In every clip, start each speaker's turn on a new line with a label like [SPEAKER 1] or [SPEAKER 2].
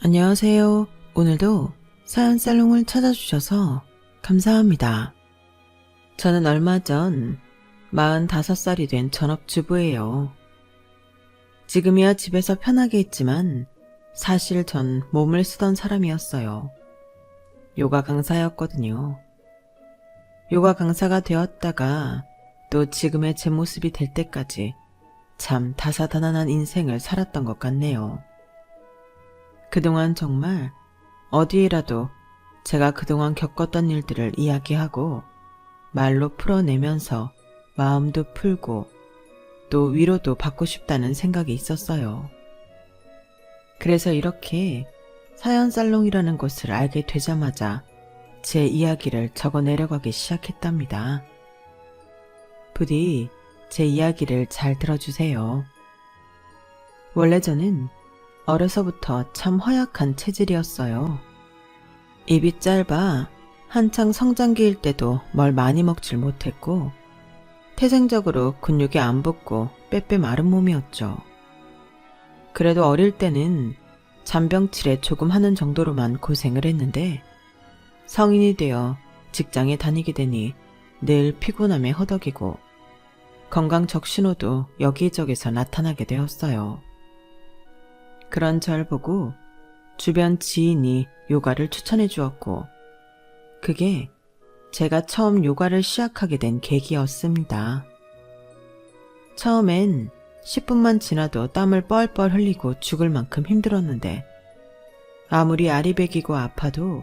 [SPEAKER 1] 안녕하세요. 오늘도 사연 살롱을 찾아주셔서 감사합니다. 저는 얼마 전 45살이 된 전업주부예요. 지금이야 집에서 편하게 있지만 사실 전 몸을 쓰던 사람이었어요. 요가 강사였거든요. 요가 강사가 되었다가 또 지금의 제 모습이 될 때까지 참 다사다난한 인생을 살았던 것 같네요. 그동안 정말 어디에라도 제가 그동안 겪었던 일들을 이야기하고 말로 풀어내면서 마음도 풀고 또 위로도 받고 싶다는 생각이 있었어요. 그래서 이렇게 사연살롱이라는 곳을 알게 되자마자 제 이야기를 적어 내려가기 시작했답니다. 부디 제 이야기를 잘 들어주세요. 원래 저는 어려서부터 참 허약한 체질이었어요. 입이 짧아 한창 성장기일 때도 뭘 많이 먹질 못했고 태생적으로 근육이 안 붙고 빼빼 마른 몸이었죠. 그래도 어릴 때는 잔병치레 조금 하는 정도로만 고생을 했는데 성인이 되어 직장에 다니게 되니 늘 피곤함에 허덕이고 건강 적신호도 여기저기서 나타나게 되었어요. 그런 절 보고 주변 지인이 요가를 추천해 주었고 그게 제가 처음 요가를 시작하게 된 계기였습니다. 처음엔 10분만 지나도 땀을 뻘뻘 흘리고 죽을 만큼 힘들었는데 아무리 아리백이고 아파도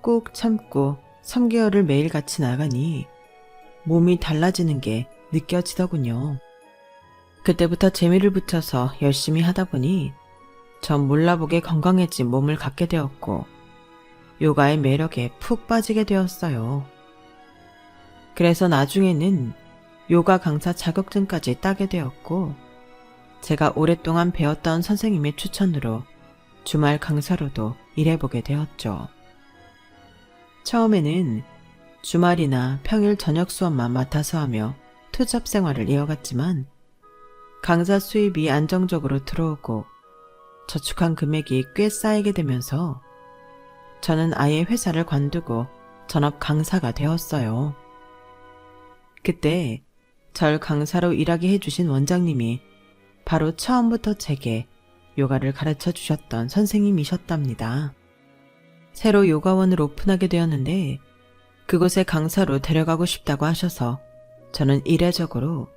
[SPEAKER 1] 꾹 참고 3개월을 매일같이 나가니 몸이 달라지는 게 느껴지더군요. 그때부터 재미를 붙여서 열심히 하다 보니 전 몰라보게 건강해진 몸을 갖게 되었고 요가의 매력에 푹 빠지게 되었어요. 그래서 나중에는 요가 강사 자격증까지 따게 되었고 제가 오랫동안 배웠던 선생님의 추천으로 주말 강사로도 일해보게 되었죠. 처음에는 주말이나 평일 저녁 수업만 맡아서 하며 투잡 생활을 이어갔지만 강사 수입이 안정적으로 들어오고 저축한 금액이 꽤 쌓이게 되면서 저는 아예 회사를 관두고 전업 강사가 되었어요. 그때 절 강사로 일하게 해주신 원장님이 바로 처음부터 제게 요가를 가르쳐 주셨던 선생님이셨답니다. 새로 요가원을 오픈하게 되었는데 그곳에 강사로 데려가고 싶다고 하셔서 저는 이례적으로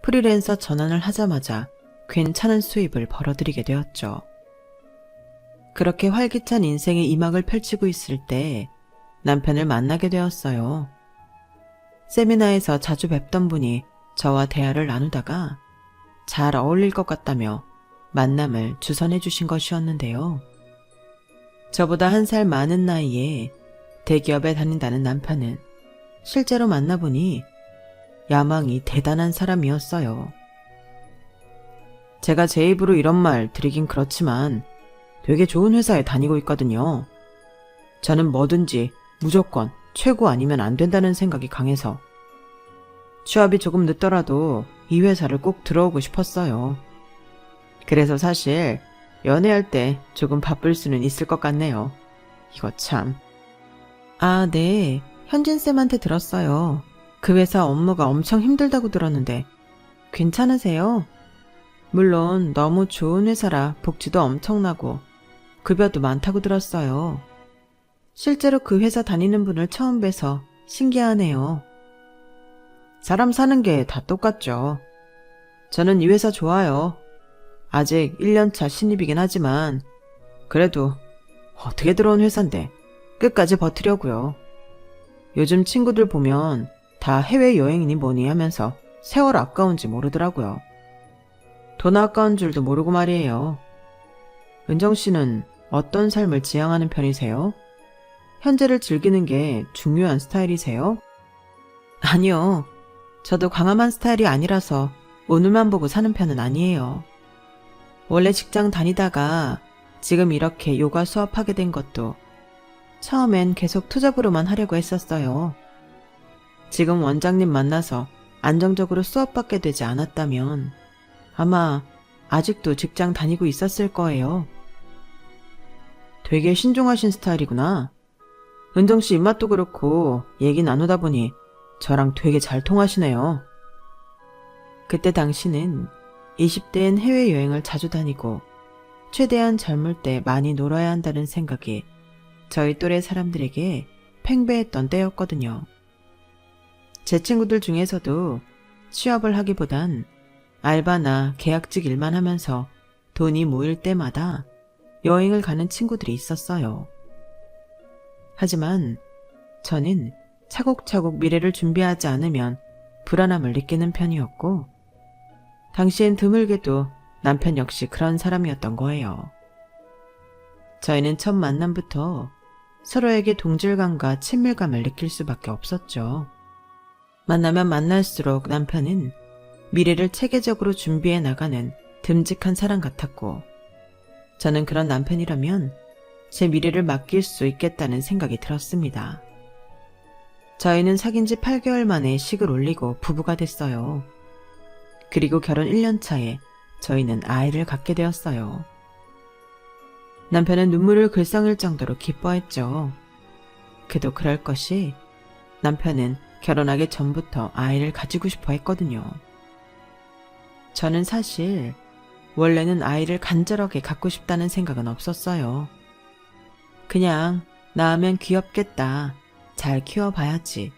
[SPEAKER 1] 프리랜서 전환을 하자마자 괜찮은 수입을 벌어들이게 되었죠. 그렇게 활기찬 인생의 이막을 펼치고 있을 때 남편을 만나게 되었어요. 세미나에서 자주 뵙던 분이 저와 대화를 나누다가 잘 어울릴 것 같다며 만남을 주선해 주신 것이었는데요. 저보다 1살 많은 나이에 대기업에 다닌다는 남편은 실제로 만나보니 야망이 대단한 사람이었어요. 제가 제 입으로 이런 말 드리긴 그렇지만 되게 좋은 회사에 다니고 있거든요. 저는 뭐든지 무조건 최고 아니면 안 된다는 생각이 강해서 취업이 조금 늦더라도 이 회사를 꼭 들어오고 싶었어요. 그래서 사실 연애할 때 조금 바쁠 수는 있을 것 같네요. 이거 참. 아, 네. 현진쌤한테 들었어요. 그 회사 업무가 엄청 힘들다고 들었는데 괜찮으세요? 물론 너무 좋은 회사라 복지도 엄청나고 급여도 많다고 들었어요. 실제로 그 회사 다니는 분을 처음 뵈서 신기하네요. 사람 사는 게 다 똑같죠. 저는 이 회사 좋아요. 아직 1년차 신입이긴 하지만 그래도 어떻게 들어온 회사인데 끝까지 버티려고요. 요즘 친구들 보면 다 해외여행이니 뭐니 하면서 세월 아까운지 모르더라고요. 돈 아까운 줄도 모르고 말이에요. 은정씨는 어떤 삶을 지향하는 편이세요? 현재를 즐기는 게 중요한 스타일이세요? 아니요. 저도 광활한 스타일이 아니라서 오늘만 보고 사는 편은 아니에요. 원래 직장 다니다가 지금 이렇게 요가 수업하게 된 것도 처음엔 계속 투잡으로만 하려고 했었어요. 지금 원장님 만나서 안정적으로 수업받게 되지 않았다면 아마 아직도 직장 다니고 있었을 거예요. 되게 신중하신 스타일이구나. 은정씨 입맛도 그렇고 얘기 나누다 보니 저랑 되게 잘 통하시네요. 그때 당시는 20대엔 해외여행을 자주 다니고 최대한 젊을 때 많이 놀아야 한다는 생각이 저희 또래 사람들에게 팽배했던 때였거든요. 제 친구들 중에서도 취업을 하기보단 알바나 계약직 일만 하면서 돈이 모일 때마다 여행을 가는 친구들이 있었어요. 하지만 저는 차곡차곡 미래를 준비하지 않으면 불안함을 느끼는 편이었고, 당시엔 드물게도 남편 역시 그런 사람이었던 거예요. 저희는 첫 만남부터 서로에게 동질감과 친밀감을 느낄 수밖에 없었죠. 만나면 만날수록 남편은 미래를 체계적으로 준비해 나가는 듬직한 사람 같았고, 저는 그런 남편이라면 제 미래를 맡길 수 있겠다는 생각이 들었습니다. 저희는 사귄 지 8개월 만에 식을 올리고 부부가 됐어요. 그리고 결혼 1년 차에 저희는 아이를 갖게 되었어요. 남편은 눈물을 글썽일 정도로 기뻐했죠. 그도 그럴 것이 남편은 결혼하기 전부터 아이를 가지고 싶어 했거든요. 저는 사실 원래는 아이를 간절하게 갖고 싶다는 생각은 없었어요. 그냥 낳으면 귀엽겠다, 잘 키워봐야지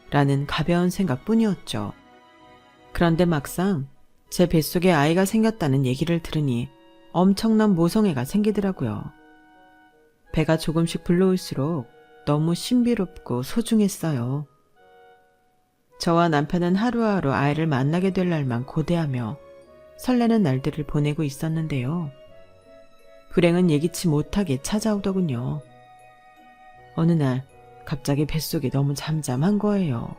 [SPEAKER 1] 라는 가벼운 생각뿐이었죠. 그런데 막상 제 뱃속에 아이가 생겼다는 얘기를 들으니 엄청난 모성애가 생기더라고요. 배가 조금씩 불러올수록 너무 신비롭고 소중했어요. 저와 남편은 하루하루 아이를 만나게 될 날만 고대하며 설레는 날들을 보내고 있었는데요. 불행은 예기치 못하게 찾아오더군요. 어느 날 갑자기 뱃속이 너무 잠잠한 거예요.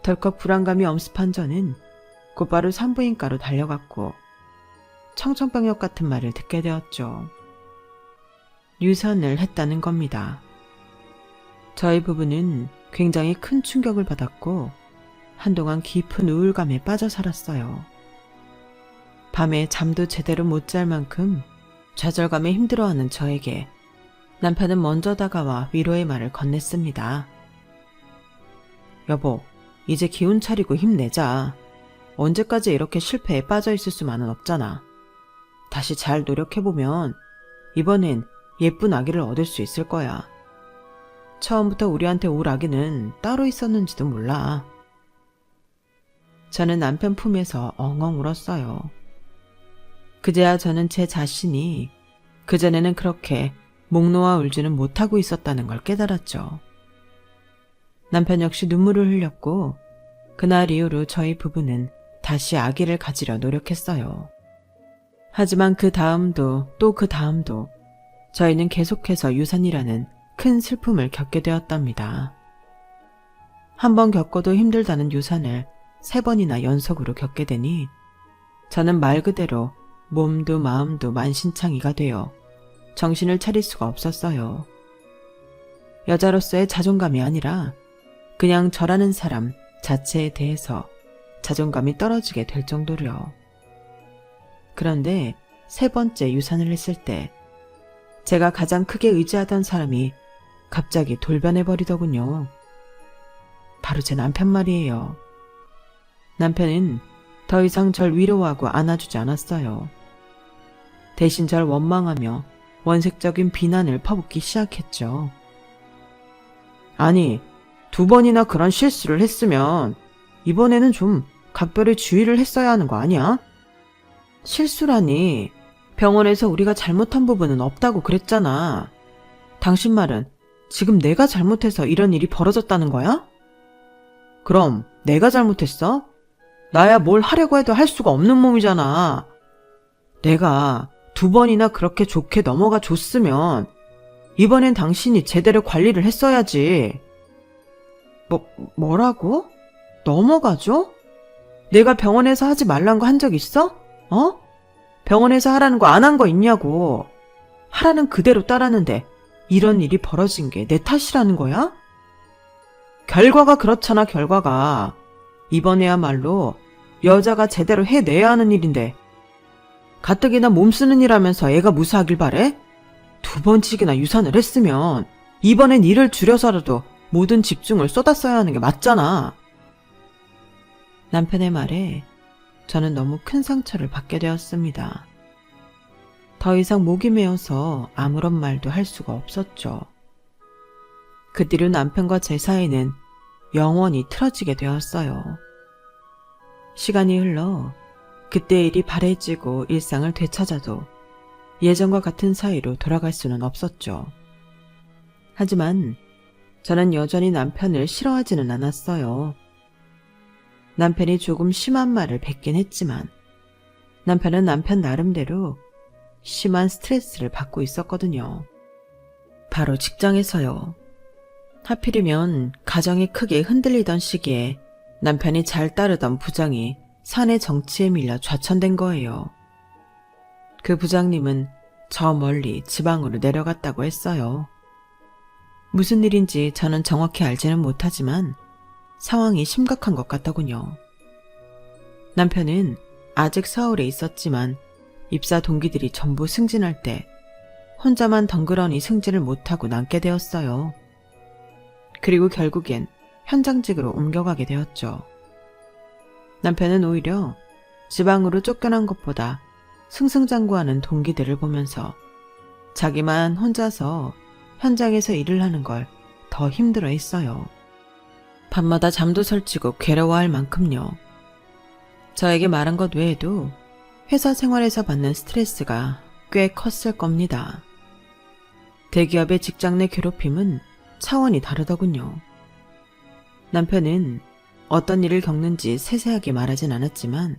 [SPEAKER 1] 덜컥 불안감이 엄습한 저는 곧바로 산부인과로 달려갔고 청천벽력 같은 말을 듣게 되었죠. 유산을 했다는 겁니다. 저희 부부는 굉장히 큰 충격을 받았고 한동안 깊은 우울감에 빠져 살았어요. 밤에 잠도 제대로 못 잘 만큼 좌절감에 힘들어하는 저에게 남편은 먼저 다가와 위로의 말을 건넸습니다. 여보, 이제 기운 차리고 힘내자. 언제까지 이렇게 실패에 빠져 있을 수만은 없잖아. 다시 잘 노력해보면 이번엔 예쁜 아기를 얻을 수 있을 거야. 처음부터 우리한테 올 아기는 따로 있었는지도 몰라. 저는 남편 품에서 엉엉 울었어요. 그제야 저는 제 자신이 그전에는 그렇게 목 놓아 울지는 못하고 있었다는 걸 깨달았죠. 남편 역시 눈물을 흘렸고 그날 이후로 저희 부부는 다시 아기를 가지려 노력했어요. 하지만 그 다음도 또 그 다음도 저희는 계속해서 유산이라는 큰 슬픔을 겪게 되었답니다. 한 번 겪어도 힘들다는 유산을 3번이나 연속으로 겪게 되니 저는 말 그대로 몸도 마음도 만신창이가 되어 정신을 차릴 수가 없었어요. 여자로서의 자존감이 아니라 그냥 저라는 사람 자체에 대해서 자존감이 떨어지게 될 정도로요. 그런데 3번째 유산을 했을 때 제가 가장 크게 의지하던 사람이 갑자기 돌변해버리더군요. 바로 제 남편 말이에요. 남편은 더 이상 절 위로하고 안아주지 않았어요. 대신 절 원망하며 원색적인 비난을 퍼붓기 시작했죠. 아니, 2번이나 그런 실수를 했으면 이번에는 좀 각별히 주의를 했어야 하는 거 아니야? 실수라니, 병원에서 우리가 잘못한 부분은 없다고 그랬잖아. 당신 말은 지금 내가 잘못해서 이런 일이 벌어졌다는 거야? 그럼 내가 잘못했어? 나야 뭘 하려고 해도 할 수가 없는 몸이잖아. 내가 2번이나 그렇게 좋게 넘어가 줬으면 이번엔 당신이 제대로 관리를 했어야지. 뭐라고? 넘어가줘? 내가 병원에서 하지 말란 거 한 적 있어? 병원에서 하라는 거 안 한 거 있냐고. 하라는 그대로 따랐는데 이런 일이 벌어진 게 내 탓이라는 거야? 결과가 그렇잖아, 결과가. 이번에야말로 여자가 제대로 해내야 하는 일인데 가뜩이나 몸 쓰는 일 하면서 애가 무사하길 바래? 2번씩이나 유산을 했으면 이번엔 일을 줄여서라도 모든 집중을 쏟았어야 하는 게 맞잖아. 남편의 말에 저는 너무 큰 상처를 받게 되었습니다. 더 이상 목이 메어서 아무런 말도 할 수가 없었죠. 그 뒤로 남편과 제 사이는 영원히 틀어지게 되었어요. 시간이 흘러 그때 일이 바래지고 일상을 되찾아도 예전과 같은 사이로 돌아갈 수는 없었죠. 하지만 저는 여전히 남편을 싫어하지는 않았어요. 남편이 조금 심한 말을 뱉긴 했지만 남편은 남편 나름대로 심한 스트레스를 받고 있었거든요. 바로 직장에서요. 하필이면 가정이 크게 흔들리던 시기에 남편이 잘 따르던 부장이 사내 정치에 밀려 좌천된 거예요. 그 부장님은 저 멀리 지방으로 내려갔다고 했어요. 무슨 일인지 저는 정확히 알지는 못하지만 상황이 심각한 것 같더군요. 남편은 아직 서울에 있었지만 입사 동기들이 전부 승진할 때 혼자만 덩그러니 승진을 못하고 남게 되었어요. 그리고 결국엔 현장직으로 옮겨가게 되었죠. 남편은 오히려 지방으로 쫓겨난 것보다 승승장구하는 동기들을 보면서 자기만 혼자서 현장에서 일을 하는 걸 더 힘들어 했어요. 밤마다 잠도 설치고 괴로워할 만큼요. 저에게 말한 것 외에도 회사 생활에서 받는 스트레스가 꽤 컸을 겁니다. 대기업의 직장 내 괴롭힘은 차원이 다르더군요. 남편은 어떤 일을 겪는지 세세하게 말하진 않았지만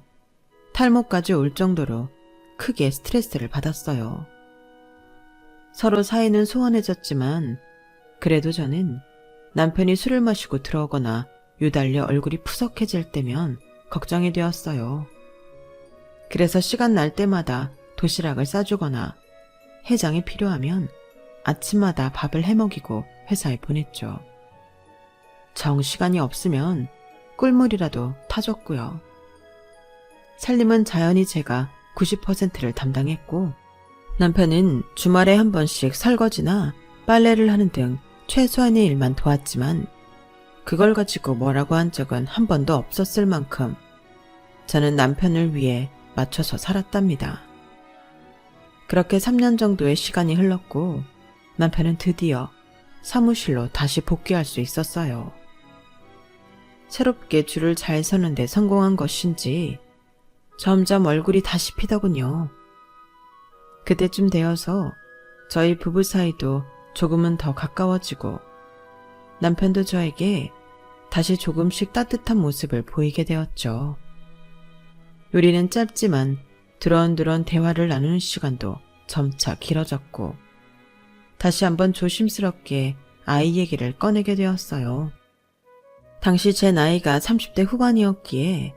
[SPEAKER 1] 탈모까지 올 정도로 크게 스트레스를 받았어요. 서로 사이는 소원해졌지만 그래도 저는 남편이 술을 마시고 들어오거나 유달려 얼굴이 푸석해질 때면 걱정이 되었어요. 그래서 시간 날 때마다 도시락을 싸주거나 해장이 필요하면 아침마다 밥을 해먹이고 회사에 보냈죠. 정 시간이 없으면 꿀물이라도 타줬고요. 살림은 자연히 제가 90%를 담당했고 남편은 주말에 한 번씩 설거지나 빨래를 하는 등 최소한의 일만 도왔지만 그걸 가지고 뭐라고 한 적은 한 번도 없었을 만큼 저는 남편을 위해 맞춰서 살았답니다. 그렇게 3년 정도의 시간이 흘렀고 남편은 드디어 사무실로 다시 복귀할 수 있었어요. 새롭게 줄을 잘 서는데 성공한 것인지 점점 얼굴이 다시 피더군요. 그때쯤 되어서 저희 부부 사이도 조금은 더 가까워지고 남편도 저에게 다시 조금씩 따뜻한 모습을 보이게 되었죠. 우리는 짧지만 두런두런 대화를 나누는 시간도 점차 길어졌고 다시 한번 조심스럽게 아이 얘기를 꺼내게 되었어요. 당시 제 나이가 30대 후반이었기에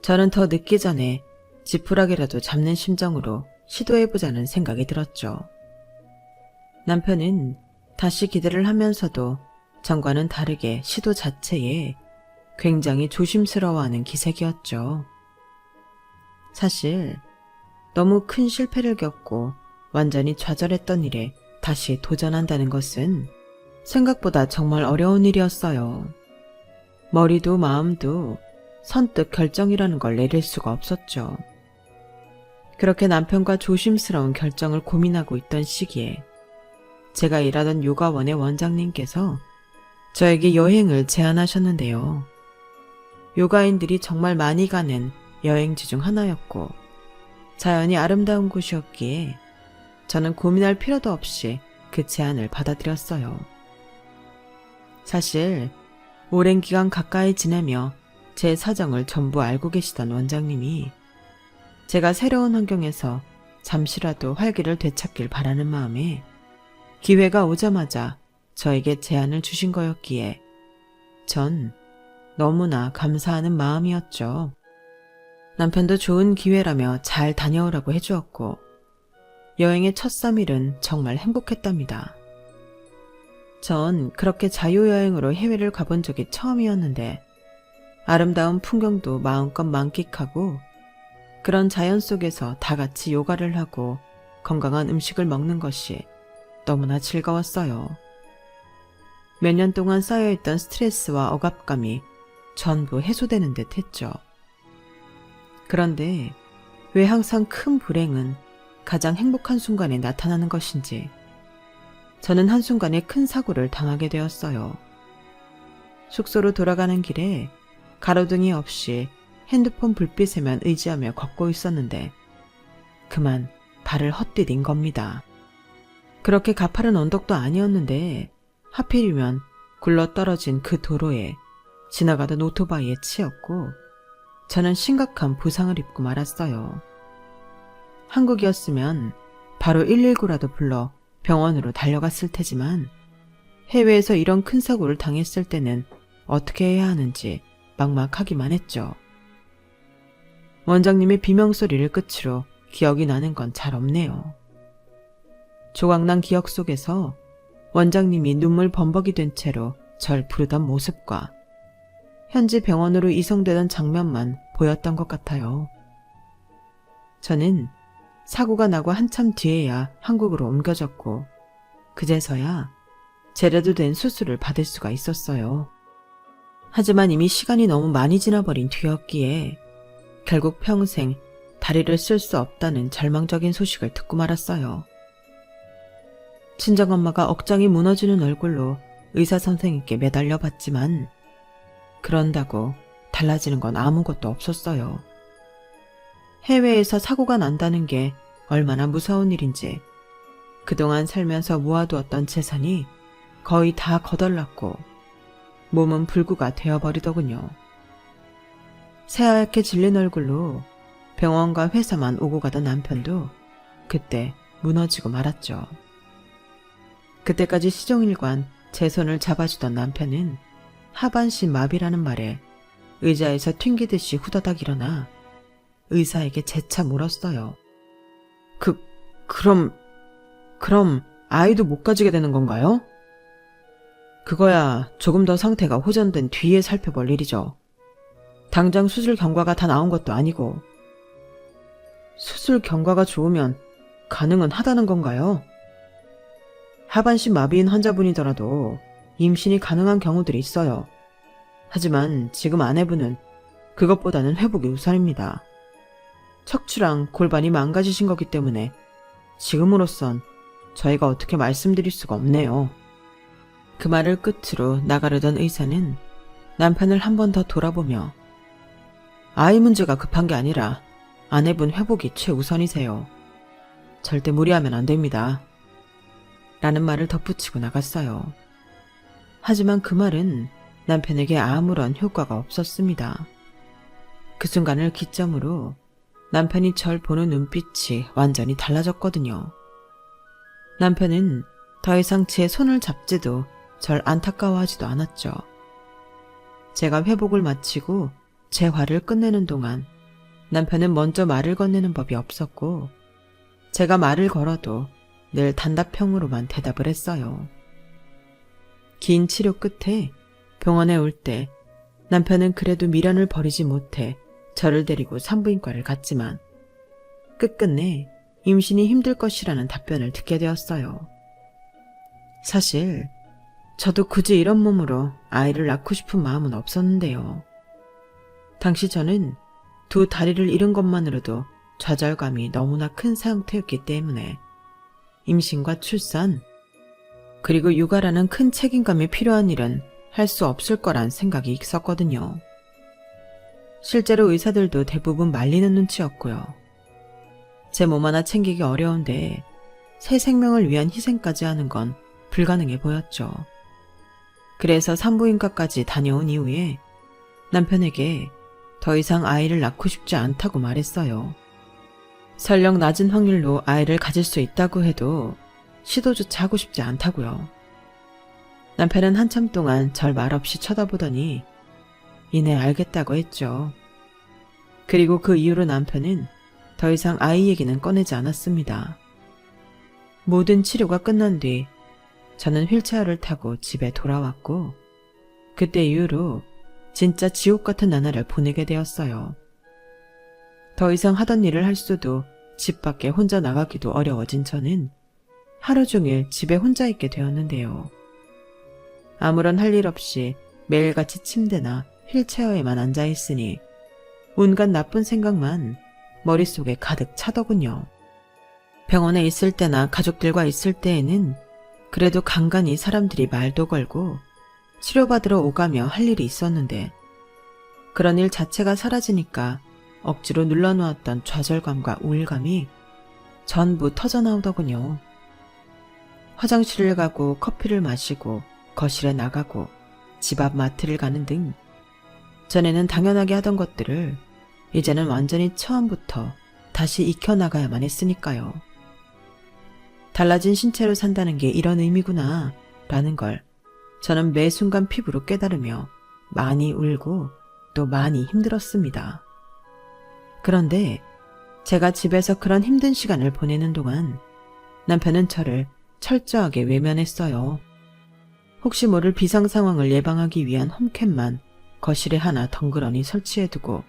[SPEAKER 1] 저는 더 늦기 전에 지푸라기라도 잡는 심정으로 시도해보자는 생각이 들었죠. 남편은 다시 기대를 하면서도 전과는 다르게 시도 자체에 굉장히 조심스러워하는 기색이었죠. 사실 너무 큰 실패를 겪고 완전히 좌절했던 일에 다시 도전한다는 것은 생각보다 정말 어려운 일이었어요. 머리도 마음도 선뜻 결정이라는 걸 내릴 수가 없었죠. 그렇게 남편과 조심스러운 결정을 고민하고 있던 시기에 제가 일하던 요가원의 원장님께서 저에게 여행을 제안하셨는데요. 요가인들이 정말 많이 가는 여행지 중 하나였고 자연이 아름다운 곳이었기에 저는 고민할 필요도 없이 그 제안을 받아들였어요. 사실 오랜 기간 가까이 지내며 제 사정을 전부 알고 계시던 원장님이 제가 새로운 환경에서 잠시라도 활기를 되찾길 바라는 마음에 기회가 오자마자 저에게 제안을 주신 거였기에 전 너무나 감사하는 마음이었죠. 남편도 좋은 기회라며 잘 다녀오라고 해주었고 여행의 첫 3일은 정말 행복했답니다. 전 그렇게 자유여행으로 해외를 가본 적이 처음이었는데 아름다운 풍경도 마음껏 만끽하고 그런 자연 속에서 다 같이 요가를 하고 건강한 음식을 먹는 것이 너무나 즐거웠어요. 몇 년 동안 쌓여있던 스트레스와 억압감이 전부 해소되는 듯 했죠. 그런데 왜 항상 큰 불행은 가장 행복한 순간에 나타나는 것인지 저는 한순간에 큰 사고를 당하게 되었어요. 숙소로 돌아가는 길에 가로등이 없이 핸드폰 불빛에만 의지하며 걷고 있었는데 그만 발을 헛디딘 겁니다. 그렇게 가파른 언덕도 아니었는데 하필이면 굴러떨어진 그 도로에 지나가던 오토바이에 치였고 저는 심각한 부상을 입고 말았어요. 한국이었으면 바로 119라도 불러 병원으로 달려갔을 테지만 해외에서 이런 큰 사고를 당했을 때는 어떻게 해야 하는지 막막하기만 했죠. 원장님의 비명소리를 끝으로 기억이 나는 건 잘 없네요. 조각난 기억 속에서 원장님이 눈물 범벅이 된 채로 절 부르던 모습과 현지 병원으로 이송되던 장면만 보였던 것 같아요. 저는 사고가 나고 한참 뒤에야 한국으로 옮겨졌고 그제서야 제대로 된 수술을 받을 수가 있었어요. 하지만 이미 시간이 너무 많이 지나버린 뒤였기에 결국 평생 다리를 쓸 수 없다는 절망적인 소식을 듣고 말았어요. 친정엄마가 억장이 무너지는 얼굴로 의사 선생님께 매달려 봤지만 그런다고 달라지는 건 아무것도 없었어요. 해외에서 사고가 난다는 게 얼마나 무서운 일인지 그동안 살면서 모아두었던 재산이 거의 다 거덜났고 몸은 불구가 되어버리더군요. 새하얗게 질린 얼굴로 병원과 회사만 오고 가던 남편도 그때 무너지고 말았죠. 그때까지 시종일관 제 손을 잡아주던 남편은 하반신 마비라는 말에 의자에서 튕기듯이 후다닥 일어나 의사에게 재차 물었어요. 그럼 아이도 못 가지게 되는 건가요? 그거야 조금 더 상태가 호전된 뒤에 살펴볼 일이죠. 당장 수술 경과가 다 나온 것도 아니고. 수술 경과가 좋으면 가능은 하다는 건가요? 하반신 마비인 환자분이더라도 임신이 가능한 경우들이 있어요. 하지만 지금 아내분은 그것보다는 회복이 우선입니다. 척추랑 골반이 망가지신 거기 때문에 지금으로선 저희가 어떻게 말씀드릴 수가 없네요. 그 말을 끝으로 나가려던 의사는 남편을 한 번 더 돌아보며 아이 문제가 급한 게 아니라 아내분 회복이 최우선이세요. 절대 무리하면 안 됩니다. 라는 말을 덧붙이고 나갔어요. 하지만 그 말은 남편에게 아무런 효과가 없었습니다. 그 순간을 기점으로 남편이 절 보는 눈빛이 완전히 달라졌거든요. 남편은 더 이상 제 손을 잡지도 절 안타까워하지도 않았죠. 제가 회복을 마치고 제 화를 끝내는 동안 남편은 먼저 말을 건네는 법이 없었고 제가 말을 걸어도 늘 단답형으로만 대답을 했어요. 긴 치료 끝에 병원에 올 때 남편은 그래도 미련을 버리지 못해 저를 데리고 산부인과를 갔지만 끝끝내 임신이 힘들 것이라는 답변을 듣게 되었어요. 사실 저도 굳이 이런 몸으로 아이를 낳고 싶은 마음은 없었는데요. 당시 저는 두 다리를 잃은 것만으로도 좌절감이 너무나 큰 상태였기 때문에 임신과 출산, 그리고 육아라는 큰 책임감이 필요한 일은 할 수 없을 거란 생각이 있었거든요. 실제로 의사들도 대부분 말리는 눈치였고요. 제 몸 하나 챙기기 어려운데 새 생명을 위한 희생까지 하는 건 불가능해 보였죠. 그래서 산부인과까지 다녀온 이후에 남편에게 더 이상 아이를 낳고 싶지 않다고 말했어요. 설령 낮은 확률로 아이를 가질 수 있다고 해도 시도조차 하고 싶지 않다고요. 남편은 한참 동안 절 말없이 쳐다보더니 이내 알겠다고 했죠. 그리고 그 이후로 남편은 더 이상 아이 얘기는 꺼내지 않았습니다. 모든 치료가 끝난 뒤 저는 휠체어를 타고 집에 돌아왔고 그때 이후로 진짜 지옥 같은 나날을 보내게 되었어요. 더 이상 하던 일을 할 수도 집 밖에 혼자 나가기도 어려워진 저는 하루 종일 집에 혼자 있게 되었는데요. 아무런 할 일 없이 매일같이 침대나 휠체어에만 앉아 있으니 온갖 나쁜 생각만 머릿속에 가득 차더군요. 병원에 있을 때나 가족들과 있을 때에는 그래도 간간히 사람들이 말도 걸고 치료받으러 오가며 할 일이 있었는데 그런 일 자체가 사라지니까 억지로 눌러놓았던 좌절감과 우울감이 전부 터져나오더군요. 화장실을 가고 커피를 마시고 거실에 나가고 집 앞 마트를 가는 등 전에는 당연하게 하던 것들을 이제는 완전히 처음부터 다시 익혀나가야만 했으니까요. 달라진 신체로 산다는 게 이런 의미구나 라는 걸 저는 매 순간 피부로 깨달으며 많이 울고 또 많이 힘들었습니다. 그런데 제가 집에서 그런 힘든 시간을 보내는 동안 남편은 저를 철저하게 외면했어요. 혹시 모를 비상 상황을 예방하기 위한 홈캠만 거실에 하나 덩그러니 설치해두고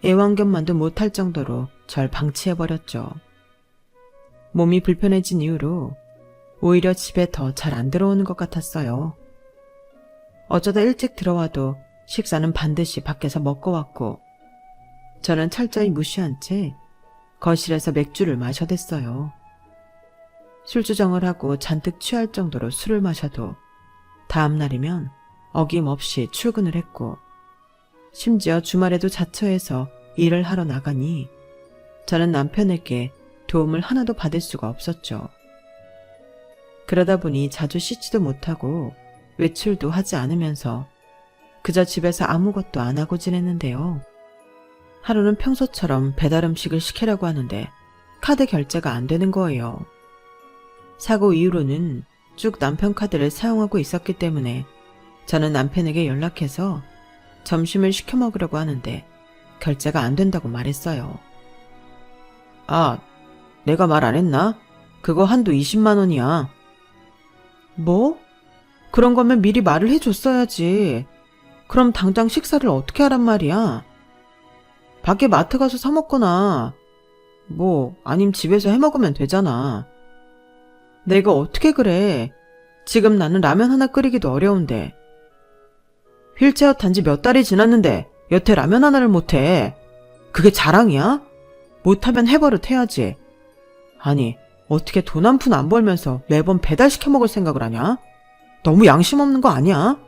[SPEAKER 1] 애완견만도 못할 정도로 절 방치해버렸죠. 몸이 불편해진 이후로 오히려 집에 더 잘 안 들어오는 것 같았어요. 어쩌다 일찍 들어와도 식사는 반드시 밖에서 먹고 왔고 저는 철저히 무시한 채 거실에서 맥주를 마셔댔어요. 술주정을 하고 잔뜩 취할 정도로 술을 마셔도 다음 날이면 어김없이 출근을 했고 심지어 주말에도 자처해서 일을 하러 나가니 저는 남편에게 도움을 하나도 받을 수가 없었죠. 그러다 보니 자주 씻지도 못하고 외출도 하지 않으면서 그저 집에서 아무것도 안 하고 지냈는데요. 하루는 평소처럼 배달 음식을 시키라고 하는데 카드 결제가 안 되는 거예요. 사고 이후로는 쭉 남편 카드를 사용하고 있었기 때문에 저는 남편에게 연락해서 점심을 시켜 먹으려고 하는데 결제가 안 된다고 말했어요. 아, 내가 말 안 했나? 그거 한도 20만 원이야. 뭐? 그런 거면 미리 말을 해줬어야지. 그럼 당장 식사를 어떻게 하란 말이야? 밖에 마트 가서 사 먹거나 아님 집에서 해 먹으면 되잖아. 내가 어떻게 그래. 지금 나는 라면 하나 끓이기도 어려운데. 휠체어 탄 지 몇 달이 지났는데 여태 라면 하나를 못해. 그게 자랑이야? 못하면 해버릇 해야지. 아니, 어떻게 돈 한 푼 안 벌면서 매번 배달시켜 먹을 생각을 하냐? 너무 양심 없는 거 아니야?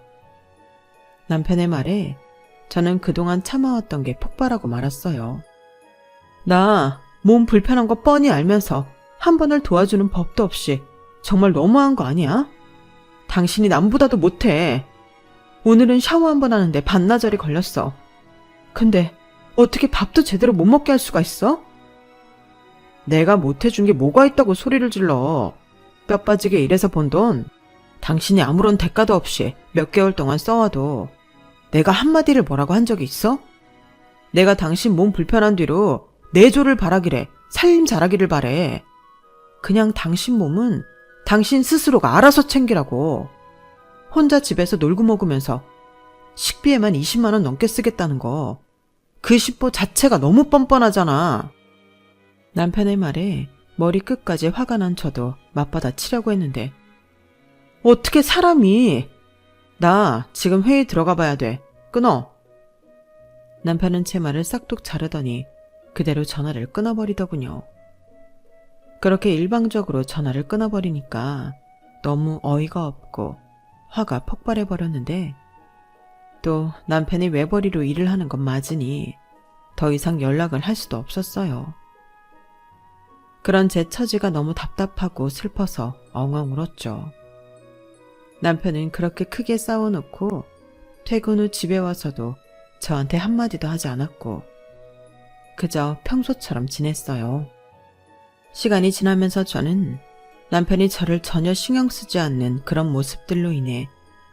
[SPEAKER 1] 남편의 말에 저는 그동안 참아왔던 게 폭발하고 말았어요. 나 몸 불편한 거 뻔히 알면서 한 번을 도와주는 법도 없이 정말 너무한 거 아니야? 당신이 남보다도 못해. 오늘은 샤워 한 번 하는데 반나절이 걸렸어. 근데 어떻게 밥도 제대로 못 먹게 할 수가 있어? 내가 못해준 게 뭐가 있다고 소리를 질러. 뼈 빠지게 일해서 번 돈 당신이 아무런 대가도 없이 몇 개월 동안 써와도 내가 한마디를 뭐라고 한 적이 있어? 내가 당신 몸 불편한 뒤로 내조를 바라기래 살림 잘하기를 바래. 그냥 당신 몸은 당신 스스로가 알아서 챙기라고. 혼자 집에서 놀고 먹으면서 식비에만 20만 원 넘게 쓰겠다는 거. 그 십보 자체가 너무 뻔뻔하잖아. 남편의 말에 머리끝까지 화가 난 저도 맞받아치려고 했는데 어떻게 사람이. 나 지금 회의 들어가 봐야 돼. 끊어. 남편은 제 말을 싹둑 자르더니 그대로 전화를 끊어버리더군요. 그렇게 일방적으로 전화를 끊어버리니까 너무 어이가 없고 화가 폭발해버렸는데 또 남편이 외벌이로 일을 하는 건 맞으니 더 이상 연락을 할 수도 없었어요. 그런 제 처지가 너무 답답하고 슬퍼서 엉엉 울었죠. 남편은 그렇게 크게 싸워놓고 퇴근 후 집에 와서도 저한테 한마디도 하지 않았고 그저 평소처럼 지냈어요. 시간이 지나면서 저는 남편이 저를 전혀 신경 쓰지 않는 그런 모습들로 인해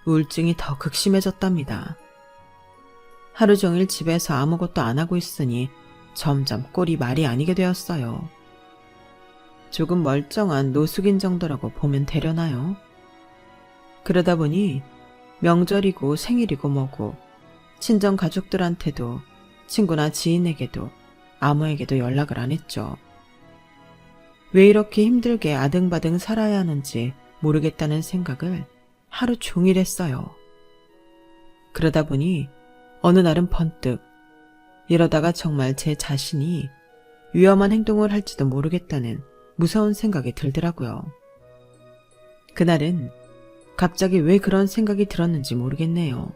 [SPEAKER 1] 우울증이 더 극심해졌답니다. 하루 종일 집에서 아무것도 안 하고 있으니 점점 꼴이 말이 아니게 되었어요. 조금 멀쩡한 노숙인 정도라고 보면 되려나요? 그러다 보니 명절이고 생일이고 뭐고 친정 가족들한테도 친구나 지인에게도 아무에게도 연락을 안 했죠. 왜 이렇게 힘들게 아등바등 살아야 하는지 모르겠다는 생각을 하루 종일 했어요. 그러다 보니 어느 날은 번뜩 이러다가 정말 제 자신이 위험한 행동을 할지도 모르겠다는 무서운 생각이 들더라고요. 그날은 갑자기 왜 그런 생각이 들었는지 모르겠네요.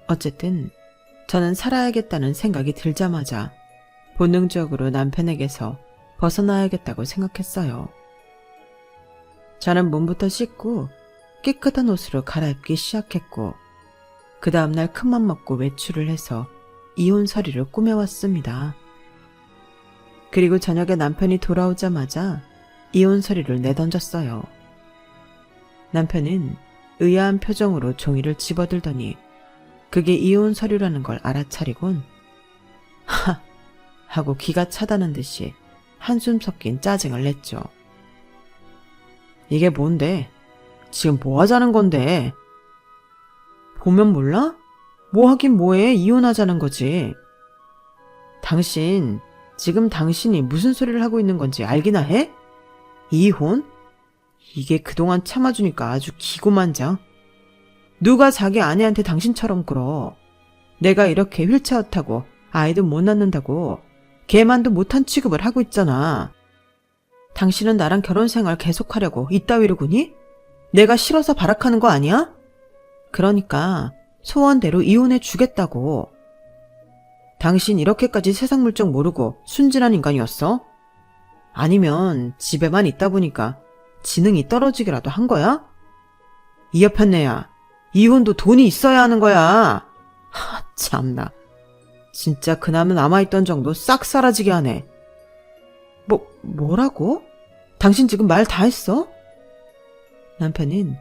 [SPEAKER 1] 어쨌든 저는 살아야겠다는 생각이 들자마자 본능적으로 남편에게서 벗어나야겠다고 생각했어요. 저는 몸부터 씻고 깨끗한 옷으로 갈아입기 시작했고 그 다음날 큰맘 먹고 외출을 해서 이혼 서류를 꾸며왔습니다. 그리고 저녁에 남편이 돌아오자마자 이혼 서류를 내던졌어요. 남편은 의아한 표정으로 종이를 집어들더니 그게 이혼 서류라는 걸 알아차리곤 하! 하고 기가 차다는 듯이 한숨 섞인 짜증을 냈죠. 이게 뭔데? 지금 뭐 하자는 건데? 보면 몰라? 뭐 하긴 뭐해, 이혼하자는 거지. 당신, 지금 당신이 무슨 소리를 하고 있는 건지 알기나 해? 이혼? 이게 그동안 참아주니까 아주 기고만장. 누가 자기 아내한테 당신처럼 굴어. 내가 이렇게 휠체어 타고 아이도 못 낳는다고 걔만도 못한 취급을 하고 있잖아. 당신은 나랑 결혼생활 계속하려고 이따위로 구니? 내가 싫어서 발악하는 거 아니야? 그러니까 소원대로 이혼해 주겠다고. 당신 이렇게까지 세상 물정 모르고 순진한 인간이었어? 아니면 집에만 있다 보니까 지능이 떨어지기라도 한 거야? 이 여편네야, 이혼도 돈이 있어야 하는 거야. 하, 참나. 진짜 그나마 남아있던 정도 싹 사라지게 하네. 뭐라고? 당신 지금 말 다 했어? 남편은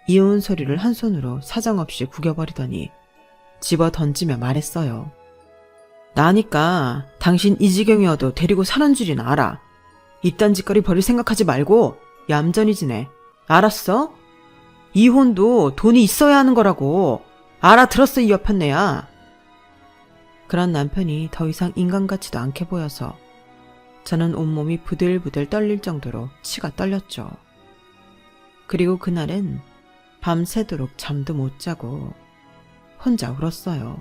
[SPEAKER 1] 이혼 서류를 한 손으로 사정없이 구겨버리더니 집어 던지며 말했어요. 나니까 당신 이 지경이어도 데리고 사는 줄이나 알아. 이딴 짓거리 버릴 생각하지 말고 얌전히 지내. 알았어? 이혼도 돈이 있어야 하는 거라고. 알아들었어, 이 여편네야. 그런 남편이 더 이상 인간 같지도 않게 보여서 저는 온몸이 부들부들 떨릴 정도로 치가 떨렸죠. 그리고 그날은 밤새도록 잠도 못 자고 혼자 울었어요.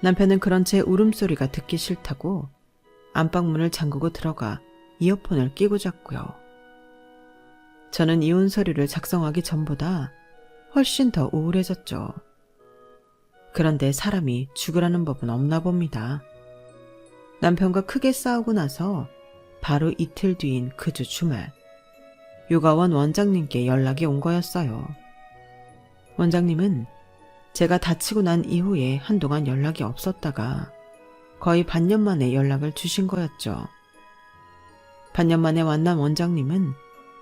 [SPEAKER 1] 남편은 그런 제 울음소리가 듣기 싫다고 안방문을 잠그고 들어가 이어폰을 끼고 잤고요. 저는 이혼 서류를 작성하기 전보다 훨씬 더 우울해졌죠. 그런데 사람이 죽으라는 법은 없나 봅니다. 남편과 크게 싸우고 나서 바로 이틀 뒤인 그 주 주말, 요가원 원장님께 연락이 온 거였어요. 원장님은 제가 다치고 난 이후에 한동안 연락이 없었다가 거의 반년 만에 연락을 주신 거였죠. 반년 만에 만난 원장님은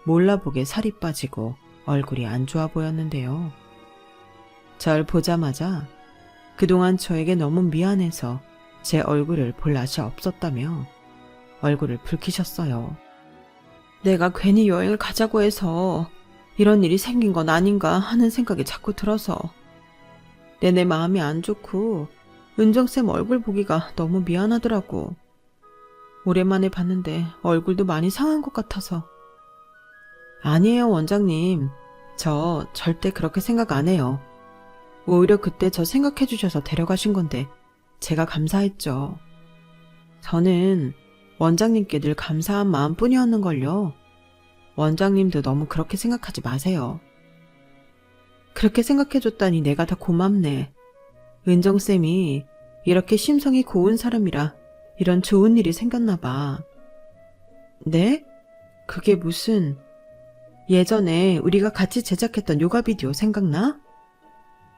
[SPEAKER 1] 몰라보게 살이 빠지고 얼굴이 안 좋아 보였는데요. 절 보자마자 그동안 저에게 너무 미안해서 제 얼굴을 볼 낯이 없었다며 얼굴을 붉히셨어요. 내가 괜히 여행을 가자고 해서 이런 일이 생긴 건 아닌가 하는 생각이 자꾸 들어서 내내 마음이 안 좋고 은정쌤 얼굴 보기가 너무 미안하더라고. 오랜만에 봤는데 얼굴도 많이 상한 것 같아서. 아니에요, 원장님. 저 절대 그렇게 생각 안 해요. 오히려 그때 저 생각해 주셔서 데려가신 건데 제가 감사했죠. 저는 원장님께 늘 감사한 마음뿐이었는걸요. 원장님도 너무 그렇게 생각하지 마세요. 그렇게 생각해줬다니 내가 더 고맙네. 은정쌤이 이렇게 심성이 고운 사람이라 이런 좋은 일이 생겼나 봐. 네? 그게 무슨... 예전에 우리가 같이 제작했던 요가 비디오 생각나?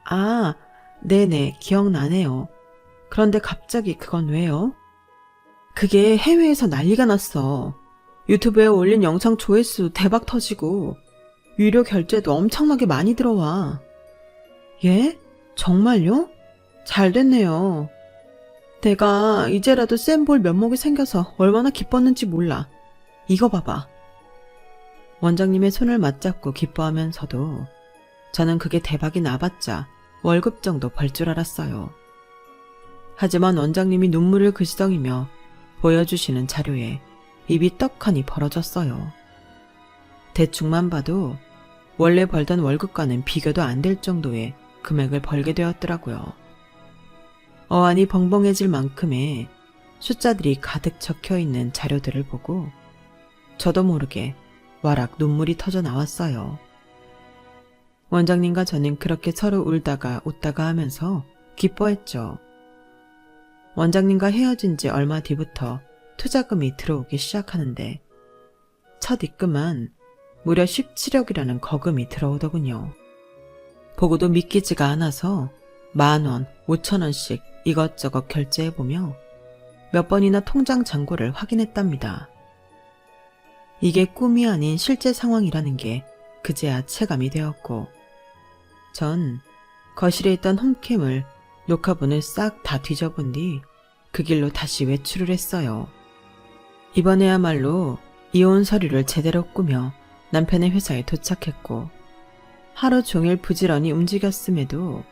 [SPEAKER 1] 아, 네네, 기억나네요. 그런데 갑자기 그건 왜요? 그게 해외에서 난리가 났어. 유튜브에 올린 영상 조회수 대박 터지고 유료 결제도 엄청나게 많이 들어와. 예? 정말요? 잘 됐네요. 내가 이제라도 쌤 볼 면목이 생겨서 얼마나 기뻤는지 몰라. 이거 봐봐. 원장님의 손을 맞잡고 기뻐하면서도 저는 그게 대박이 나봤자 월급 정도 벌 줄 알았어요. 하지만 원장님이 눈물을 글썽이며 보여주시는 자료에 입이 떡하니 벌어졌어요. 대충만 봐도 원래 벌던 월급과는 비교도 안 될 정도의 금액을 벌게 되었더라고요. 어안이 벙벙해질 만큼의 숫자들이 가득 적혀있는 자료들을 보고 저도 모르게 와락 눈물이 터져 나왔어요. 원장님과 저는 그렇게 서로 울다가 웃다가 하면서 기뻐했죠. 원장님과 헤어진 지 얼마 뒤부터 투자금이 들어오기 시작하는데 첫 입금만 무려 17억이라는 거금이 들어오더군요. 보고도 믿기지가 않아서 10,000원, 5,000원씩 이것저것 결제해보며 몇 번이나 통장 잔고를 확인했답니다. 이게 꿈이 아닌 실제 상황이라는 게 그제야 체감이 되었고 전 거실에 있던 홈캠을 녹화본을 싹 다 뒤져본 뒤 그 길로 다시 외출을 했어요. 이번에야말로 이혼 서류를 제대로 꾸며 남편의 회사에 도착했고 하루 종일 부지런히 움직였음에도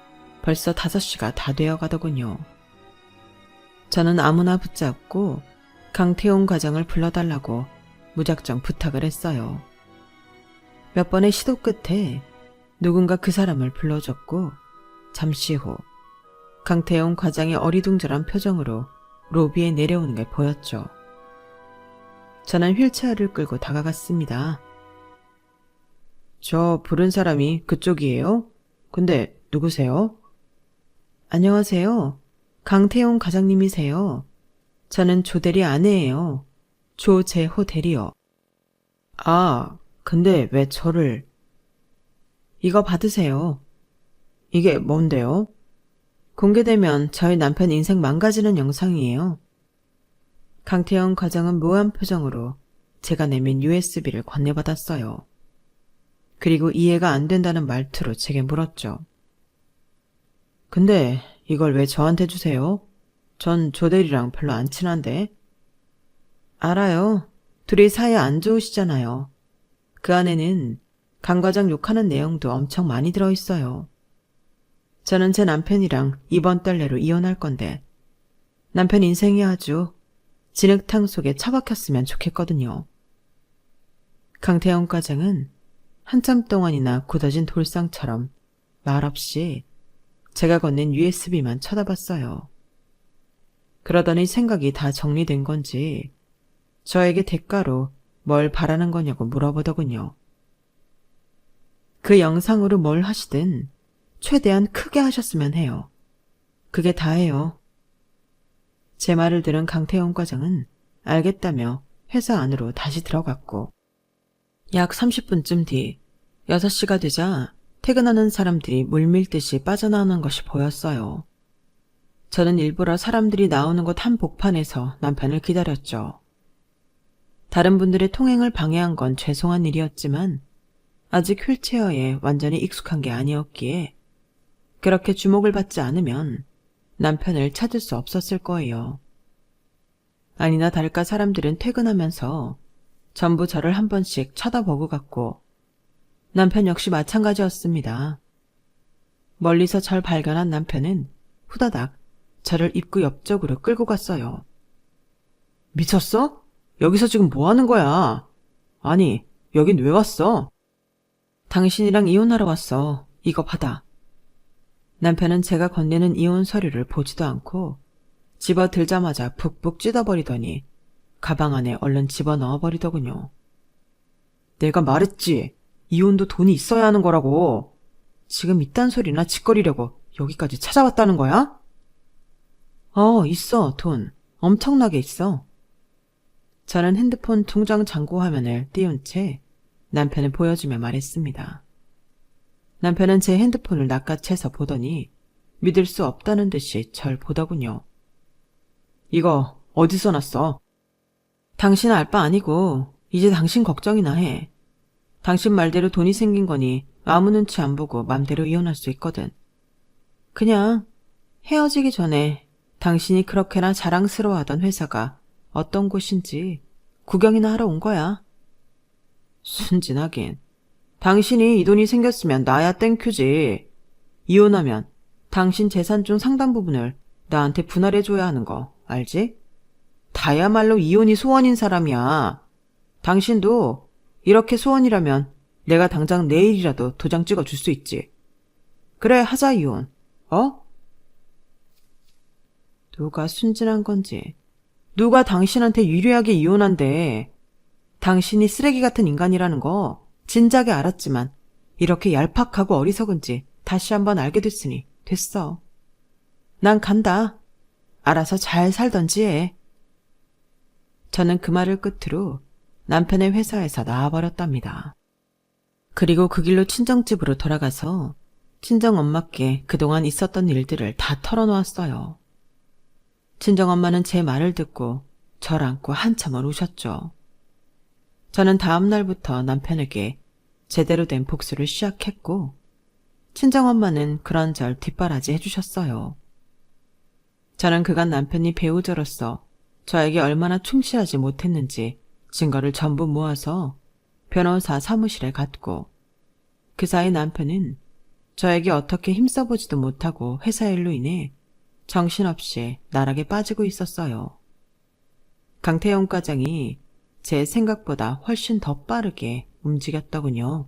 [SPEAKER 1] 벌써 5시가 다 되어 가더군요. 저는 아무나 붙잡고 강태용 과장을 불러달라고 무작정 부탁을 했어요. 몇 번의 시도 끝에 누군가 그 사람을 불러줬고 잠시 후 강태용 과장이 어리둥절한 표정으로 로비에 내려오는 게 보였죠. 저는 휠체어를 끌고 다가갔습니다. 저 부른 사람이 그쪽이에요? 근데 누구세요? 안녕하세요. 강태용 과장님이세요. 저는 조 대리 아내예요. 조재호 대리요. 아, 근데 왜 저를... 이거 받으세요. 이게 뭔데요? 공개되면 저희 남편 인생 망가지는 영상이에요. 강태영 과장은 묘한 표정으로 제가 내민 USB를 건네받았어요. 그리고 이해가 안 된다는 말투로 제게 물었죠. 근데 이걸 왜 저한테 주세요? 전 조대리랑 별로 안 친한데. 알아요. 둘이 사이 안 좋으시잖아요. 그 안에는 강 과장 욕하는 내용도 엄청 많이 들어있어요. 저는 제 남편이랑 이번 달 내로 이혼할 건데 남편 인생이 아주 진흙탕 속에 처박혔으면 좋겠거든요. 강태영 과장은 한참 동안이나 굳어진 돌상처럼 말없이 제가 건넨 USB만 쳐다봤어요. 그러더니 생각이 다 정리된 건지 저에게 대가로 뭘 바라는 거냐고 물어보더군요. 그 영상으로 뭘 하시든 최대한 크게 하셨으면 해요. 그게 다예요. 제 말을 들은 강태용 과장은 알겠다며 회사 안으로 다시 들어갔고 약 30분쯤 뒤 6시가 되자 퇴근하는 사람들이 물밀듯이 빠져나오는 것이 보였어요. 저는 일부러 사람들이 나오는 곳 한복판에서 남편을 기다렸죠. 다른 분들의 통행을 방해한 건 죄송한 일이었지만 아직 휠체어에 완전히 익숙한 게 아니었기에 그렇게 주목을 받지 않으면 남편을 찾을 수 없었을 거예요. 아니나 다를까 사람들은 퇴근하면서 전부 저를 한 번씩 쳐다보고 갔고 남편 역시 마찬가지였습니다. 멀리서 절 발견한 남편은 후다닥 저를 입구 옆쪽으로 끌고 갔어요. 미쳤어? 여기서 지금 뭐 하는 거야? 아니, 여긴 왜 왔어? 당신이랑 이혼하러 왔어. 이거 받아. 남편은 제가 건네는 이혼 서류를 보지도 않고 집어들자마자 푹푹 찢어버리더니 가방 안에 얼른 집어넣어버리더군요. 내가 말했지. 이혼도 돈이 있어야 하는 거라고. 지금 이딴 소리나 짓거리려고 여기까지 찾아왔다는 거야? 있어, 돈. 엄청나게 있어. 저는 핸드폰 통장 잔고 화면을 띄운 채 남편을 보여주며 말했습니다. 남편은 제 핸드폰을 낚아채서 보더니 믿을 수 없다는 듯이 절 보더군요. 이거 어디서 났어? 당신 알 바 아니고 이제 당신 걱정이나 해. 당신 말대로 돈이 생긴 거니 아무 눈치 안 보고 맘대로 이혼할 수 있거든. 그냥 헤어지기 전에 당신이 그렇게나 자랑스러워하던 회사가 어떤 곳인지 구경이나 하러 온 거야. 순진하긴. 당신이 이 돈이 생겼으면 나야 땡큐지. 이혼하면 당신 재산 중 상당 부분을 나한테 분할해줘야 하는 거 알지? 다야말로 이혼이 소원인 사람이야. 당신도 이렇게 소원이라면 내가 당장 내일이라도 도장 찍어 줄 수 있지. 그래, 하자, 이혼. 어? 누가 순진한 건지, 누가 당신한테 유리하게 이혼한대. 당신이 쓰레기 같은 인간이라는 거 진작에 알았지만 이렇게 얄팍하고 어리석은지 다시 한번 알게 됐으니 됐어. 난 간다. 알아서 잘 살던지 해. 저는 그 말을 끝으로 남편의 회사에서 나와버렸답니다. 그리고 그 길로 친정집으로 돌아가서 친정엄마께 그동안 있었던 일들을 다 털어놓았어요. 친정엄마는 제 말을 듣고 절 안고 한참을 우셨죠. 저는 다음 날부터 남편에게 제대로 된 복수를 시작했고 친정엄마는 그런절 뒷바라지 해주셨어요. 저는 그간 남편이 배우자로서 저에게 얼마나 충실하지 못했는지 증거를 전부 모아서 변호사 사무실에 갔고 그 사이 남편은 저에게 어떻게 힘써보지도 못하고 회사 일로 인해 정신없이 나락에 빠지고 있었어요. 강태영 과장이 제 생각보다 훨씬 더 빠르게 움직였더군요.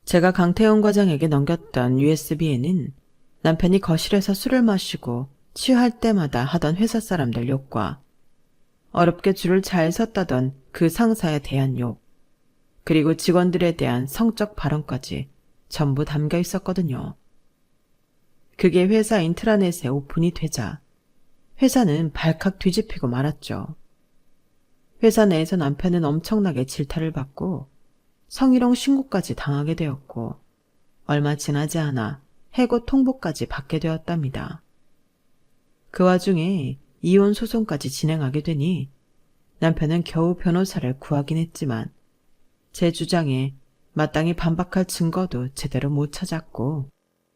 [SPEAKER 1] 제가 강태영 과장에게 넘겼던 USB에는 남편이 거실에서 술을 마시고 취할 때마다 하던 회사 사람들 욕과 어렵게 줄을 잘 섰다던 그 상사에 대한 욕, 그리고 직원들에 대한 성적 발언까지 전부 담겨 있었거든요. 그게 회사 인트라넷에 오픈이 되자 회사는 발칵 뒤집히고 말았죠. 회사 내에서 남편은 엄청나게 질타를 받고 성희롱 신고까지 당하게 되었고 얼마 지나지 않아 해고 통보까지 받게 되었답니다. 그 와중에 이혼 소송까지 진행하게 되니 남편은 겨우 변호사를 구하긴 했지만 제 주장에 마땅히 반박할 증거도 제대로 못 찾았고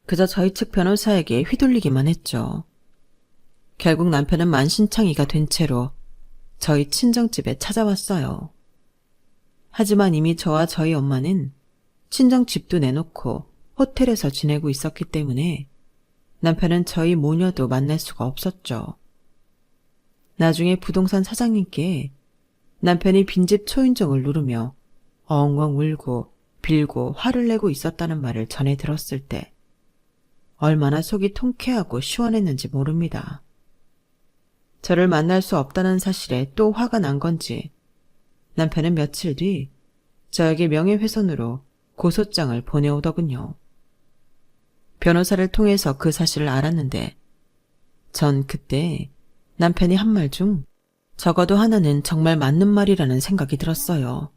[SPEAKER 1] 그저 저희 측 변호사에게 휘둘리기만 했죠. 결국 남편은 만신창이가 된 채로 저희 친정집에 찾아왔어요. 하지만 이미 저와 저희 엄마는 친정집도 내놓고 호텔에서 지내고 있었기 때문에 남편은 저희 모녀도 만날 수가 없었죠. 나중에 부동산 사장님께 남편이 빈집 초인종을 누르며 엉엉 울고 빌고 화를 내고 있었다는 말을 전해 들었을 때 얼마나 속이 통쾌하고 시원했는지 모릅니다. 저를 만날 수 없다는 사실에 또 화가 난 건지 남편은 며칠 뒤 저에게 명예훼손으로 고소장을 보내오더군요. 변호사를 통해서 그 사실을 알았는데 전 그때 남편이 한 말 중 적어도 하나는 정말 맞는 말이라는 생각이 들었어요.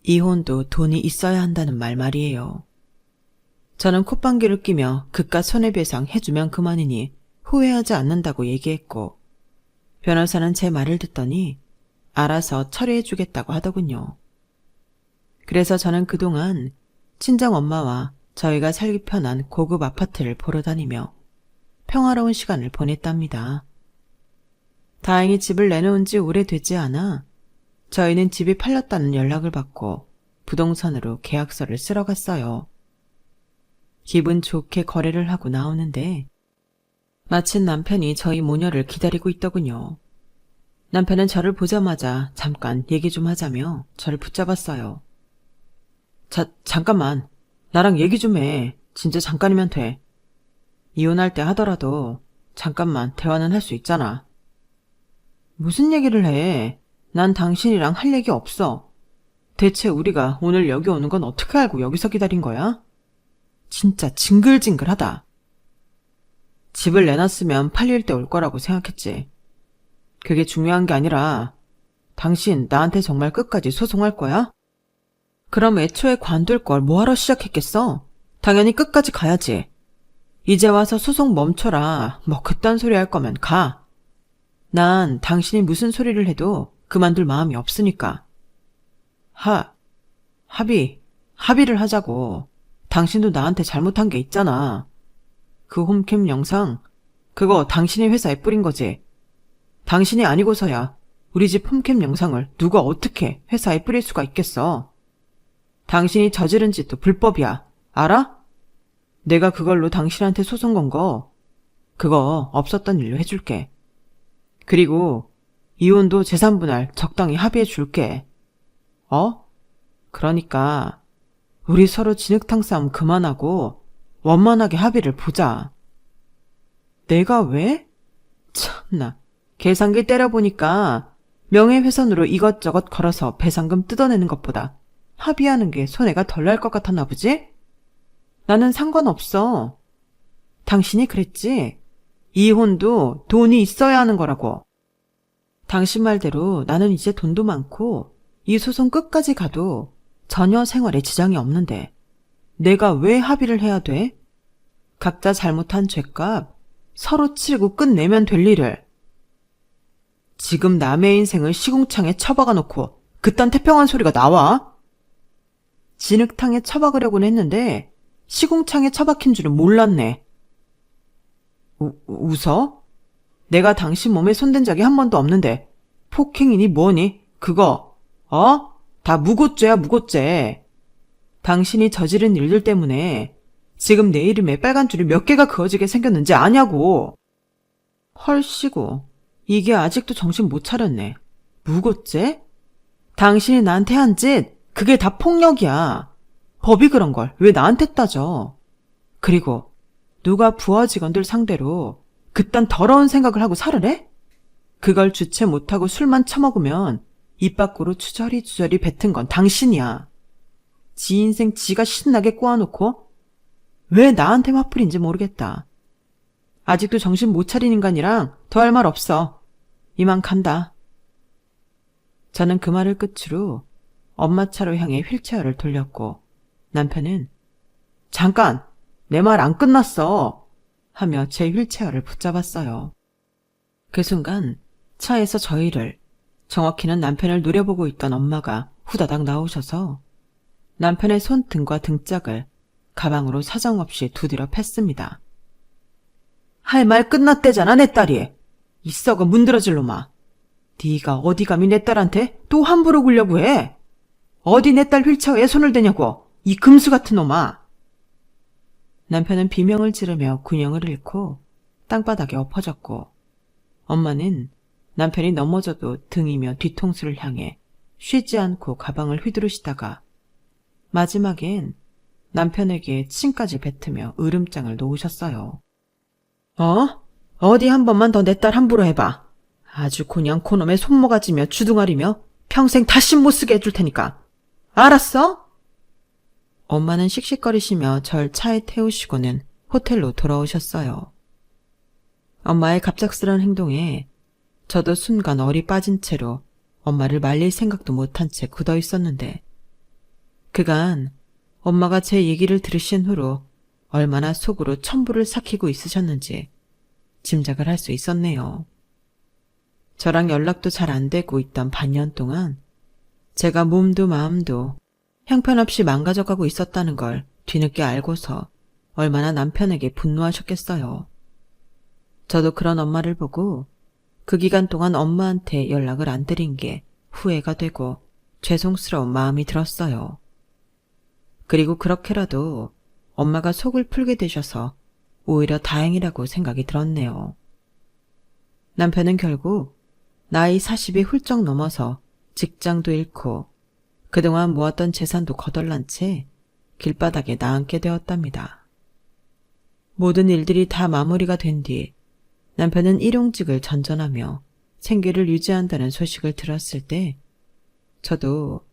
[SPEAKER 1] 이혼도 돈이 있어야 한다는 말 말이에요. 저는 콧방귀를 끼며 그깟 손해배상 해주면 그만이니 후회하지 않는다고 얘기했고 변호사는 제 말을 듣더니 알아서 처리해주겠다고 하더군요. 그래서 저는 그동안 친정엄마와 저희가 살기 편한 고급 아파트를 보러 다니며 평화로운 시간을 보냈답니다. 다행히 집을 내놓은 지 오래되지 않아 저희는 집이 팔렸다는 연락을 받고 부동산으로 계약서를 쓰러 갔어요. 기분 좋게 거래를 하고 나오는데 마침 남편이 저희 모녀를 기다리고 있더군요. 남편은 저를 보자마자 잠깐 얘기 좀 하자며 저를 붙잡았어요. 잠깐만. 나랑 얘기 좀 해. 진짜 잠깐이면 돼. 이혼할 때 하더라도 잠깐만 대화는 할 수 있잖아. 무슨 얘기를 해? 난 당신이랑 할 얘기 없어. 대체 우리가 오늘 여기 오는 건 어떻게 알고 여기서 기다린 거야? 진짜 징글징글하다. 집을 내놨으면 팔릴 때 올 거라고 생각했지. 그게 중요한 게 아니라 당신 나한테 정말 끝까지 소송할 거야? 그럼 애초에 관둘 걸 뭐하러 시작했겠어? 당연히 끝까지 가야지. 이제 와서 소송 멈춰라. 뭐 그딴 소리 할 거면 가. 난 당신이 무슨 소리를 해도 그만둘 마음이 없으니까. 합의를 하자고. 당신도 나한테 잘못한 게 있잖아. 그 홈캠 영상, 그거 당신이 회사에 뿌린 거지. 당신이 아니고서야 우리 집 홈캠 영상을 누가 어떻게 회사에 뿌릴 수가 있겠어. 당신이 저지른 짓도 불법이야. 알아? 내가 그걸로 당신한테 소송 건 거, 그거 없었던 일로 해줄게. 그리고 이혼도 재산분할 적당히 합의해 줄게. 그러니까 우리 서로 진흙탕 싸움 그만하고 원만하게 합의를 보자. 내가 왜? 참나, 계산기 때려보니까 명예훼손으로 이것저것 걸어서 배상금 뜯어내는 것보다 합의하는 게 손해가 덜 날 것 같았나 보지? 나는 상관없어. 당신이 그랬지? 이혼도 돈이 있어야 하는 거라고. 당신 말대로 나는 이제 돈도 많고 이 소송 끝까지 가도 전혀 생활에 지장이 없는데 내가 왜 합의를 해야 돼? 각자 잘못한 죄값 서로 치르고 끝내면 될 일을. 지금 남의 인생을 시궁창에 처박아 놓고 그딴 태평한 소리가 나와? 진흙탕에 처박으려고는 했는데 시궁창에 처박힌 줄은 몰랐네. 웃어? 내가 당신 몸에 손댄 적이 한 번도 없는데 폭행이니 뭐니? 그거 다 무고죄야, 무고죄. 당신이 저지른 일들 때문에 지금 내 이름에 빨간 줄이 몇 개가 그어지게 생겼는지 아냐고. 헐씨고, 이게 아직도 정신 못 차렸네. 무고죄? 당신이 나한테 한 짓, 그게 다 폭력이야. 법이 그런 걸 왜 나한테 따져. 그리고 누가 부하 직원들 상대로 그딴 더러운 생각을 하고 살으래? 그걸 주체 못하고 술만 처먹으면 입 밖으로 주저리 뱉은 건 당신이야. 지 인생 지가 신나게 꼬아놓고 왜 나한테 화풀인지 모르겠다. 아직도 정신 못 차린 인간이랑 더 할 말 없어. 이만 간다. 저는 그 말을 끝으로 엄마 차로 향해 휠체어를 돌렸고 남편은 잠깐! 내 말 안 끝났어! 하며 제 휠체어를 붙잡았어요. 그 순간 차에서 저희를, 정확히는 남편을 노려보고 있던 엄마가 후다닥 나오셔서 남편의 손등과 등짝을 가방으로 사정없이 두드려 팼습니다. 할 말 끝났대잖아, 내 딸이. 이 썩어 문드러질 놈아. 네가 어디 감히 내 딸한테 또 함부로 굴려고 해. 어디 내 딸 휠체어에 손을 대냐고, 이 금수 같은 놈아. 남편은 비명을 지르며 균형을 잃고 땅바닥에 엎어졌고 엄마는 남편이 넘어져도 등이며 뒤통수를 향해 쉬지 않고 가방을 휘두르시다가 마지막엔 남편에게 침까지 뱉으며 으름장을 놓으셨어요. 어디 한 번만 더 내 딸 함부로 해봐. 아주 그냥 그놈의 손모가지며 주둥아리며 평생 다시 못 쓰게 해줄 테니까. 알았어? 엄마는 씩씩거리시며 절 차에 태우시고는 호텔로 돌아오셨어요. 엄마의 갑작스런 행동에 저도 순간 얼이 빠진 채로 엄마를 말릴 생각도 못한 채 굳어 있었는데 그간 엄마가 제 얘기를 들으신 후로 얼마나 속으로 천불을 삭히고 있으셨는지 짐작을 할 수 있었네요. 저랑 연락도 잘 안 되고 있던 반년 동안 제가 몸도 마음도 형편없이 망가져가고 있었다는 걸 뒤늦게 알고서 얼마나 남편에게 분노하셨겠어요. 저도 그런 엄마를 보고 그 기간 동안 엄마한테 연락을 안 드린 게 후회가 되고 죄송스러운 마음이 들었어요. 그리고 그렇게라도 엄마가 속을 풀게 되셔서 오히려 다행이라고 생각이 들었네요. 남편은 결국 나이 40이 훌쩍 넘어서 직장도 잃고 그동안 모았던 재산도 거덜난 채 길바닥에 나앉게 되었답니다. 모든 일들이 다 마무리가 된 뒤 남편은 일용직을 전전하며 생계를 유지한다는 소식을 들었을 때 저도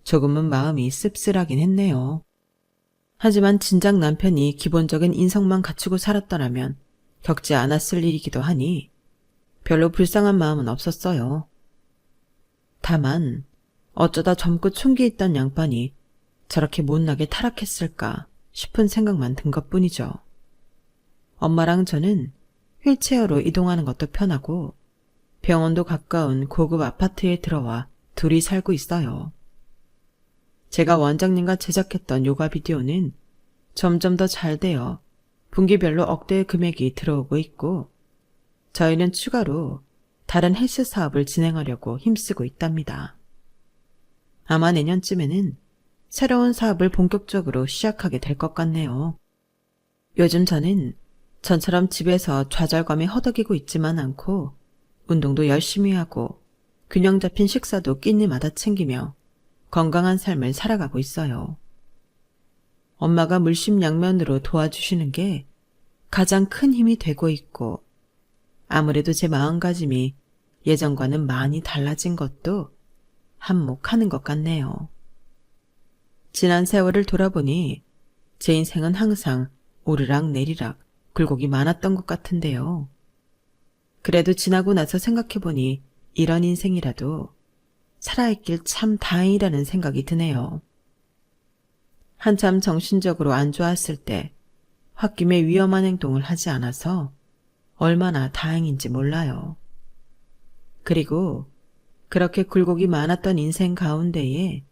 [SPEAKER 1] 조금은 마음이 씁쓸하긴 했네요. 하지만 진작 남편이 기본적인 인성만 갖추고 살았더라면 겪지 않았을 일이기도 하니 별로 불쌍한 마음은 없었어요. 다만 어쩌다 젊고 촌기 있던 양반이 저렇게 못나게 타락했을까 싶은 생각만 든 것뿐이죠. 엄마랑 저는 휠체어로 이동하는 것도 편하고 병원도 가까운 고급 아파트에 들어와 둘이 살고 있어요. 제가 원장님과 제작했던 요가 비디오는 점점 더 잘 되어 분기별로 억대의 금액이 들어오고 있고 저희는 추가로 다른 헬스 사업을 진행하려고 힘쓰고 있답니다. 아마 내년쯤에는 새로운 사업을 본격적으로 시작하게 될 것 같네요. 요즘 저는 전처럼 집에서 좌절감에 허덕이고 있지만 않고 운동도 열심히 하고 균형 잡힌 식사도 끼니마다 챙기며 건강한 삶을 살아가고 있어요. 엄마가 물심양면으로 도와주시는 게 가장 큰 힘이 되고 있고, 아무래도 제 마음가짐이 예전과는 많이 달라진 것도 한몫하는 것 같네요. 지난 세월을 돌아보니 제 인생은 항상 오르락 내리락 굴곡이 많았던 것 같은데요. 그래도 지나고 나서 생각해보니 이런 인생이라도 살아있길 참 다행이라는 생각이 드네요. 한참 정신적으로 안 좋았을 때 홧김에 위험한 행동을 하지 않아서 얼마나 다행인지 몰라요. 그리고 그렇게 굴곡이 많았던 인생 가운데에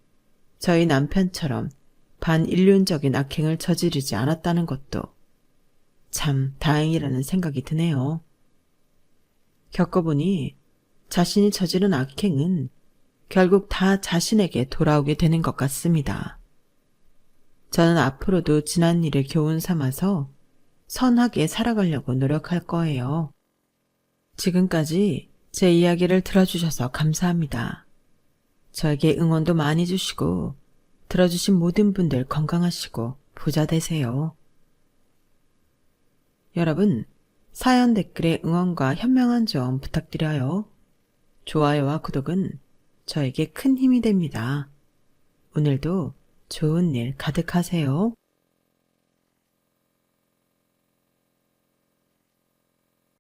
[SPEAKER 1] 저희 남편처럼 반인륜적인 악행을 저지르지 않았다는 것도 참 다행이라는 생각이 드네요. 겪어보니 자신이 저지른 악행은 결국 다 자신에게 돌아오게 되는 것 같습니다. 저는 앞으로도 지난 일을 교훈 삼아서 선하게 살아가려고 노력할 거예요. 지금까지 제 이야기를 들어주셔서 감사합니다. 저에게 응원도 많이 주시고 들어주신 모든 분들 건강하시고 부자 되세요. 여러분, 사연 댓글에 응원과 현명한 조언 부탁드려요. 좋아요와 구독은 저에게 큰 힘이 됩니다. 오늘도 좋은 일 가득하세요.